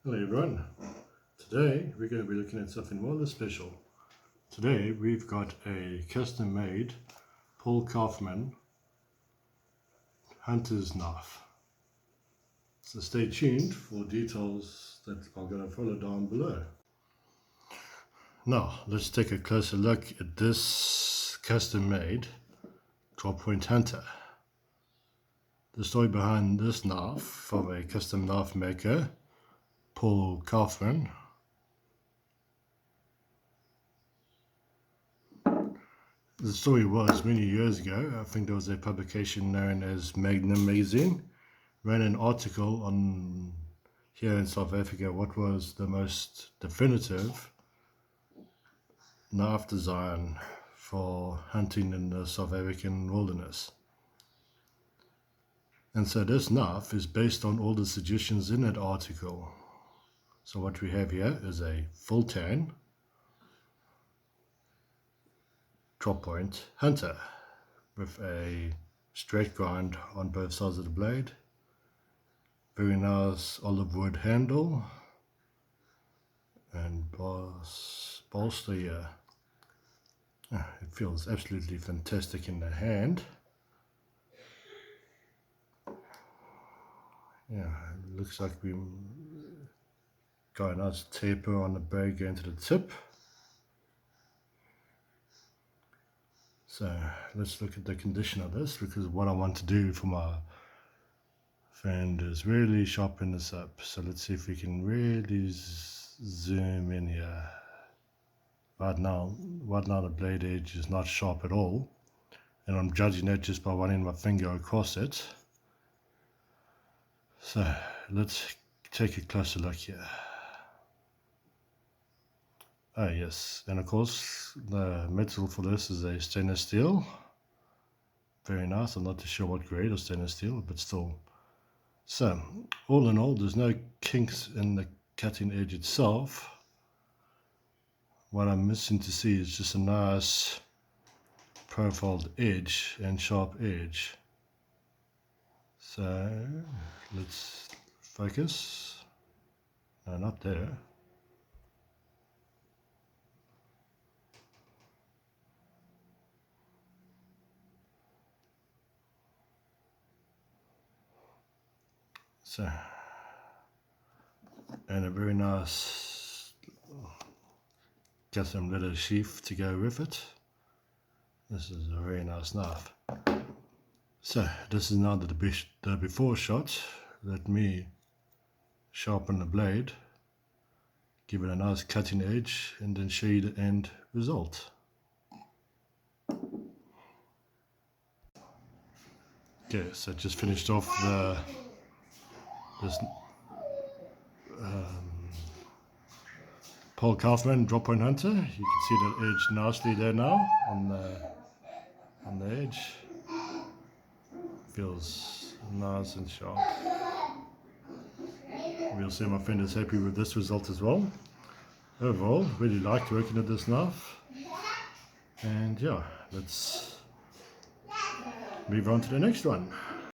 Hello everyone. Today we're going to be looking at something rather special. Today we've got a custom-made Paul Kaufman hunter's knife. So stay tuned for details that are going to follow down below. Now let's take a closer look at this custom-made drop-point hunter. The story behind this knife from a custom knife maker, Paul Kaufman. The story was many years ago. I think there was a publication known as Magnum magazine, ran an article on here in South Africa what was the most definitive knife design for hunting in the South African wilderness. And so this knife is based on all the suggestions in that article. So what we have here is a full tan drop point hunter with a straight grind on both sides of the blade, very nice olive wood handle and bolster here. It feels absolutely fantastic in the hand. Yeah, it looks like we got a nice taper on the blade going to the tip. So let's look at the condition of this, because what I want to do for my friend is really sharpen this up. So let's see if we can really zoom in here. Right now the blade edge is not sharp at all, and I'm judging that just by running my finger across it. So let's take a closer look here. Oh yes, and of course the metal for this is a stainless steel. Very nice. I'm not too sure what grade of stainless steel, but still. So all in all, there's no kinks in the cutting edge itself. What I'm missing to see is just a nice profiled edge and sharp edge. So let's focus. No, not there. So, and a very nice custom leather sheath to go with it. This is a very nice knife. So this is now the before shot. Let me sharpen the blade, give it a nice cutting edge, and then show you the end result. Okay, so just finished off this Paul Kaufman drop point hunter. You can see the edge nicely there now on the edge. Feels nice and sharp. We'll see my friend is happy with this result as well. Overall, really liked working with this knife. And yeah, let's move on to the next one.